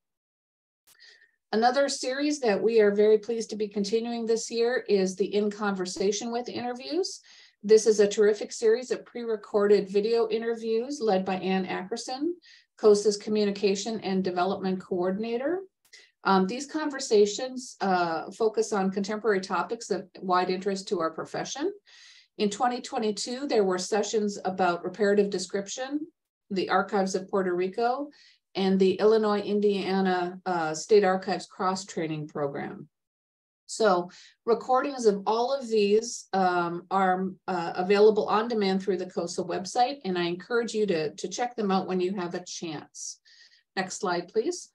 Another series that we are very pleased to be continuing this year is the In Conversation With interviews. This is a terrific series of pre-recorded video interviews led by Ann Ackerson, CoSA's Communication and Development Coordinator. These conversations focus on contemporary topics of wide interest to our profession. In 2022, there were sessions about reparative description, the archives of Puerto Rico, and the Illinois-Indiana State Archives cross-training program. So recordings of all of these are available on demand through the CoSA website, and I encourage you to check them out when you have a chance. Next slide, please.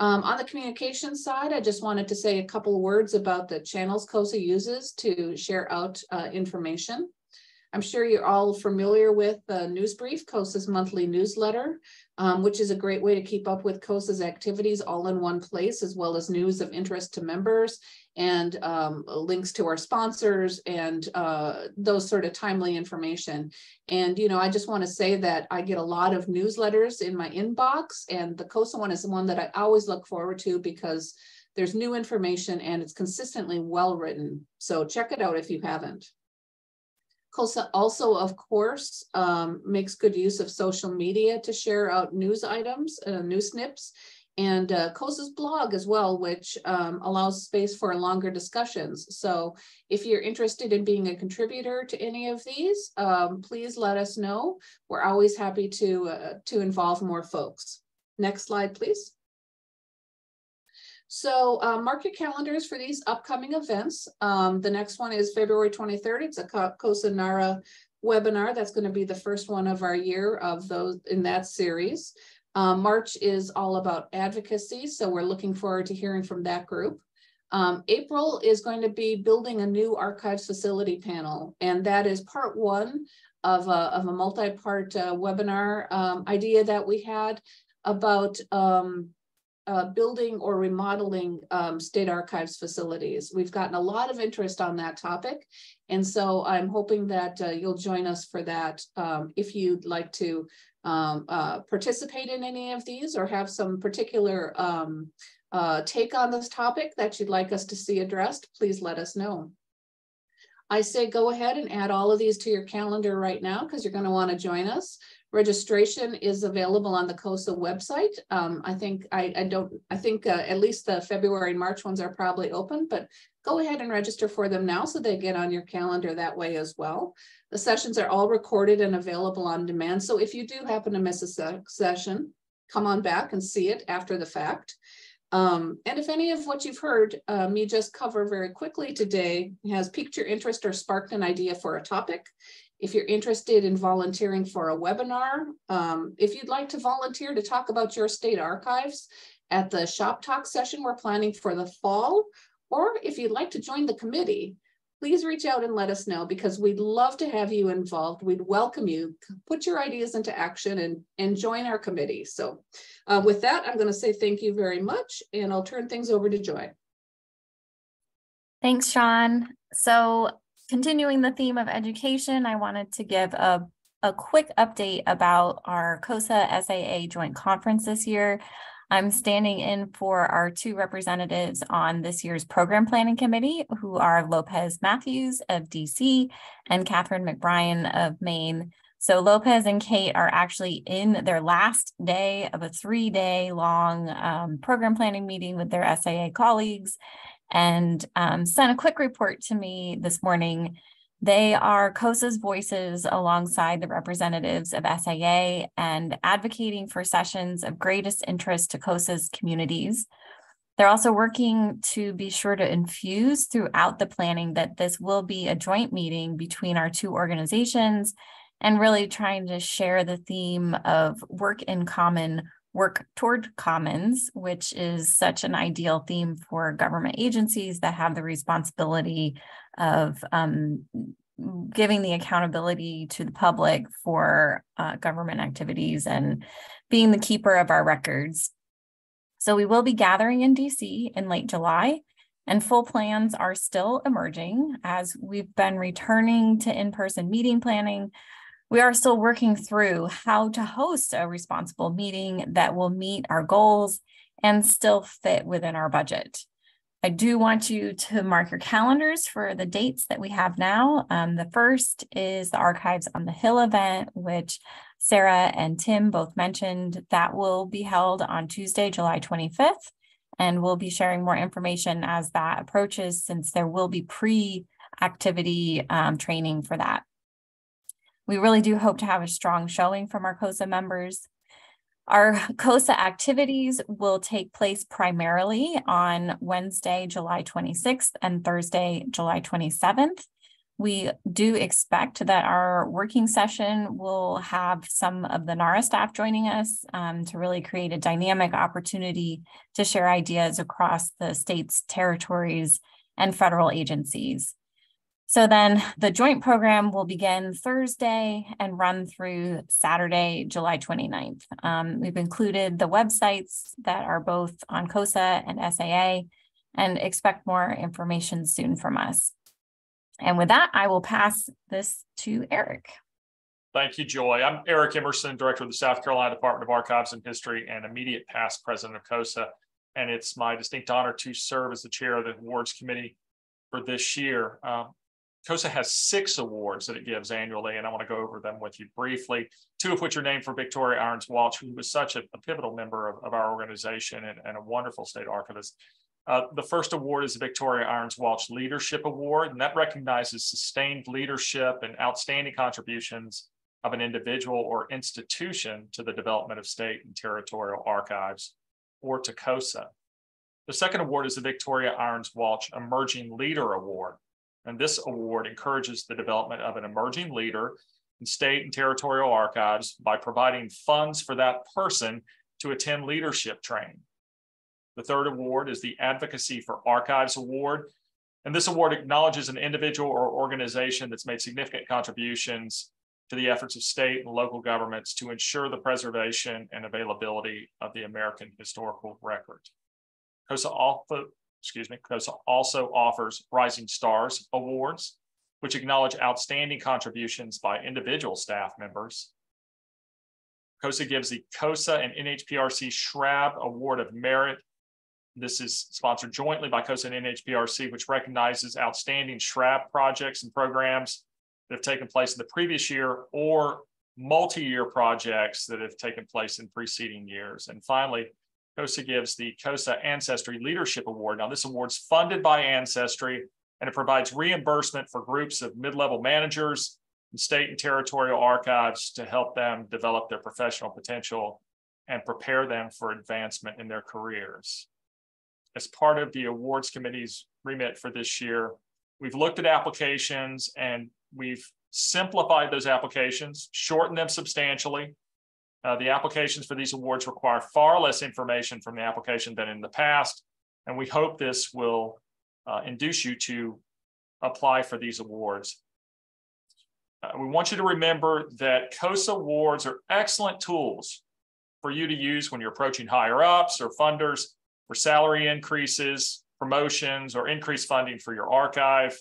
On the communication side, I just wanted to say a couple of words about the channels CoSA uses to share out information. I'm sure you're all familiar with the News Brief, CoSA's monthly newsletter, which is a great way to keep up with CoSA's activities all in one place, as well as news of interest to members and links to our sponsors and those sort of timely information. And, you know, I just want to say that I get a lot of newsletters in my inbox, and the CoSA one is the one that I always look forward to because there's new information and it's consistently well written. So check it out if you haven't. CoSA also, of course, makes good use of social media to share out news items, news snips, and CoSA's blog as well, which allows space for longer discussions. So if you're interested in being a contributor to any of these, please let us know. We're always happy to involve more folks. Next slide, please. So mark your calendars for these upcoming events. The next one is February 23rd. It's a CoSA NARA webinar. That's going to be the first one of our year of those in that series. March is all about advocacy, so we're looking forward to hearing from that group. April is going to be building a new archives facility panel, and that is part one of a multi-part webinar idea that we had about building or remodeling state archives facilities. We've gotten a lot of interest on that topic, and so I'm hoping that you'll join us for that. If you'd like to participate in any of these or have some particular take on this topic that you'd like us to see addressed, please let us know. I say go ahead and add all of these to your calendar right now because you're going to want to join us. Registration is available on the CoSA website. I think at least the February and March ones are probably open, but go ahead and register for them now so they get on your calendar that way as well. The sessions are all recorded and available on demand. So if you do happen to miss a session, come on back and see it after the fact. And if any of what you've heard me just cover very quickly today has piqued your interest or sparked an idea for a topic, if you're interested in volunteering for a webinar, if you'd like to volunteer to talk about your state archives at the Shop Talk session we're planning for the fall, or if you'd like to join the committee, please reach out and let us know because we'd love to have you involved. We'd welcome you. Put your ideas into action and join our committee. So with that, I'm going to say thank you very much, and I'll turn things over to Joy. Thanks, Sean. So continuing the theme of education, I wanted to give a quick update about our CoSA-SAA Joint Conference this year. I'm standing in for our two representatives on this year's Program Planning Committee, who are Lopez Matthews of DC and Catherine McBrien of Maine. So Lopez and Kate are actually in their last day of a 3-day long program planning meeting with their SAA colleagues, and sent a quick report to me this morning. They are CoSA's voices alongside the representatives of SAA and advocating for sessions of greatest interest to CoSA's communities. They're also working to be sure to infuse throughout the planning that this will be a joint meeting between our two organizations and really trying to share the theme of work in common, work toward commons, which is such an ideal theme for government agencies that have the responsibility of giving the accountability to the public for government activities and being the keeper of our records. So we will be gathering in DC in late July, and full plans are still emerging as we've been returning to in-person meeting planning. We are still working through how to host a responsible meeting that will meet our goals and still fit within our budget. I do want you to mark your calendars for the dates that we have now. The first is the Archives on the Hill event, which Sarah and Tim both mentioned. That will be held on Tuesday, July 25th, and we'll be sharing more information as that approaches, since there will be pre-activity training for that. We really do hope to have a strong showing from our CoSA members. Our CoSA activities will take place primarily on Wednesday, July 26th and Thursday, July 27th. We do expect that our working session will have some of the NARA staff joining us to really create a dynamic opportunity to share ideas across the states, territories, and federal agencies. So then the joint program will begin Thursday and run through Saturday, July 29th. We've included the websites that are both on CoSA and SAA, and expect more information soon from us. And with that, I will pass this to Eric. Thank you, Joy. I'm Eric Emerson, Director of the South Carolina Department of Archives and History and immediate past president of CoSA. And it's my distinct honor to serve as the chair of the Awards Committee for this year. CoSA has 6 awards that it gives annually, and I want to go over them with you briefly, 2 of which are named for Victoria Irons Walsh, who was such a pivotal member of our organization and a wonderful state archivist. The first award is the Victoria Irons Walsh Leadership Award, and that recognizes sustained leadership and outstanding contributions of an individual or institution to the development of state and territorial archives, or to CoSA. The second award is the Victoria Irons Walsh Emerging Leader Award. And this award encourages the development of an emerging leader in state and territorial archives by providing funds for that person to attend leadership training. The third award is the Advocacy for Archives Award. And this award acknowledges an individual or organization that's made significant contributions to the efforts of state and local governments to ensure the preservation and availability of the American historical record. CoSA also offers Rising Stars Awards, which acknowledge outstanding contributions by individual staff members. CoSA gives the CoSA and NHPRC Schrab Award of Merit This is sponsored jointly by CoSA and NHPRC, which recognizes outstanding SHRAP projects and programs that have taken place in the previous year or multi-year projects that have taken place in preceding years. And finally, CoSA gives the CoSA Ancestry Leadership Award. Now, this award's funded by Ancestry, and it provides reimbursement for groups of mid-level managers and state and territorial archives to help them develop their professional potential and prepare them for advancement in their careers. As part of the awards committee's remit for this year, we've looked at applications and we've simplified those applications, shortened them substantially. The applications for these awards require far less information from the application than in the past, and we hope this will induce you to apply for these awards. We want you to remember that CoSA awards are excellent tools for you to use when you're approaching higher ups or funders for salary increases, promotions, or increased funding for your archive.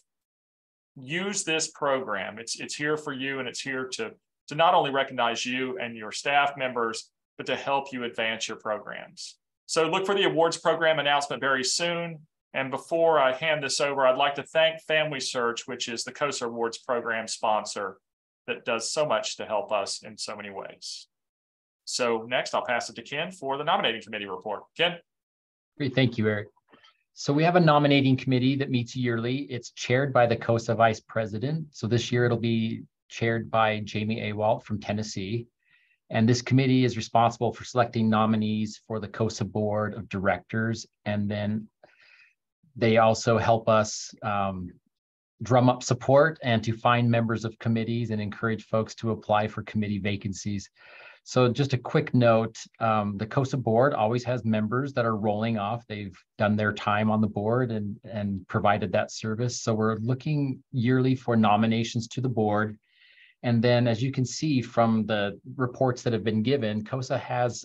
Use this program. It's here for you, and it's here to not only recognize you and your staff members, but to help you advance your programs. So look for the awards program announcement very soon. And before I hand this over, I'd like to thank Family Search, which is the CoSA Awards program sponsor that does so much to help us in so many ways. So next, I'll pass it to Ken for the nominating committee report. Ken? Great, thank you, Eric. So we have a nominating committee that meets yearly. It's chaired by the CoSA Vice President. So this year it'll be chaired by Jamie Awalt from Tennessee. And this committee is responsible for selecting nominees for the CoSA Board of Directors. And then they also help us drum up support and to find members of committees and encourage folks to apply for committee vacancies. So just a quick note, the CoSA board always has members that are rolling off. They've done their time on the board and provided that service. So we're looking yearly for nominations to the board. And then as you can see from the reports that have been given, CoSA has,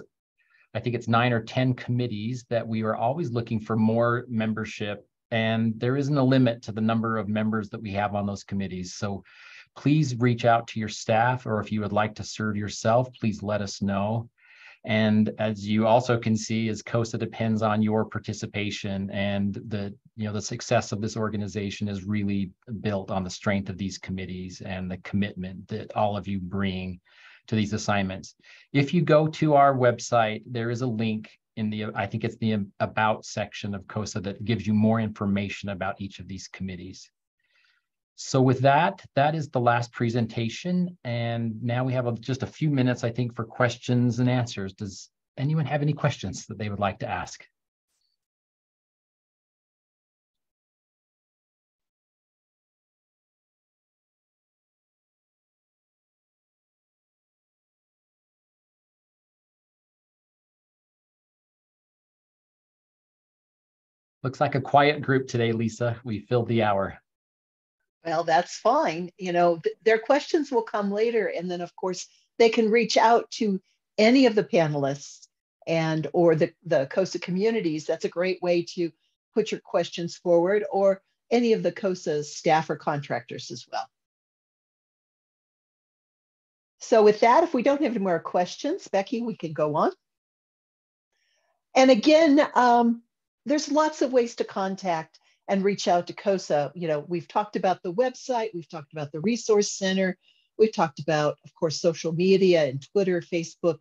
I think it's 9 or 10 committees that we are always looking for more membership. And there isn't a limit to the number of members that we have on those committees. So please reach out to your staff, or if you would like to serve yourself, please let us know. And as you also can see, as CoSA depends on your participation, and the success of this organization is really built on the strength of these committees and the commitment that all of you bring to these assignments. If you go to our website, there is a link in the, I think it's the About section of CoSA, that gives you more information about each of these committees. So with that, that is the last presentation. And now we have just a few minutes, I think, for questions and answers. Does anyone have any questions that they would like to ask? Looks like a quiet group today, Lisa. We filled the hour. Well, that's fine. You know, their questions will come later. And then, of course, they can reach out to any of the panelists or the CoSA communities. That's a great way to put your questions forward, or any of the CoSA staff or contractors as well. So with that, if we don't have any more questions, Becky, we can go on. And again, there's lots of ways to contact and reach out to CoSA. You know, we've talked about the website, we've talked about the Resource Center, we've talked about, of course, social media and Twitter, Facebook,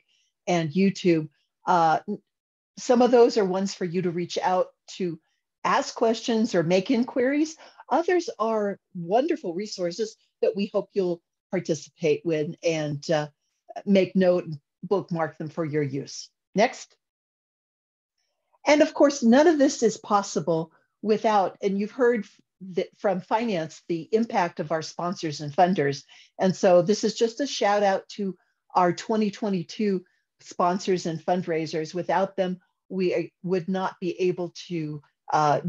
and YouTube. Some of those are ones for you to reach out to ask questions or make inquiries. Others are wonderful resources that we hope you'll participate with and make note and bookmark them for your use. Next. And of course, none of this is possible without, and you've heard from finance, the impact of our sponsors and funders. And so this is just a shout out to our 2022 sponsors and fundraisers. Without them, we would not be able to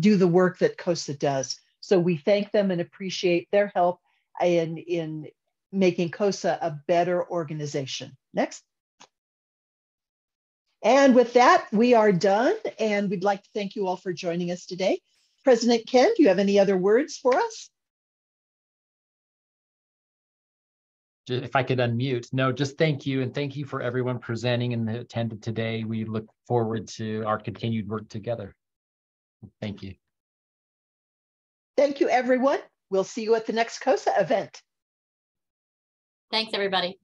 do the work that CoSA does. So we thank them and appreciate their help in making CoSA a better organization. Next. And with that, we are done. And we'd like to thank you all for joining us today. President Ken, do you have any other words for us? If I could unmute. No, just thank you. And thank you for everyone presenting and attended today. We look forward to our continued work together. Thank you. Thank you, everyone. We'll see you at the next CoSA event. Thanks, everybody.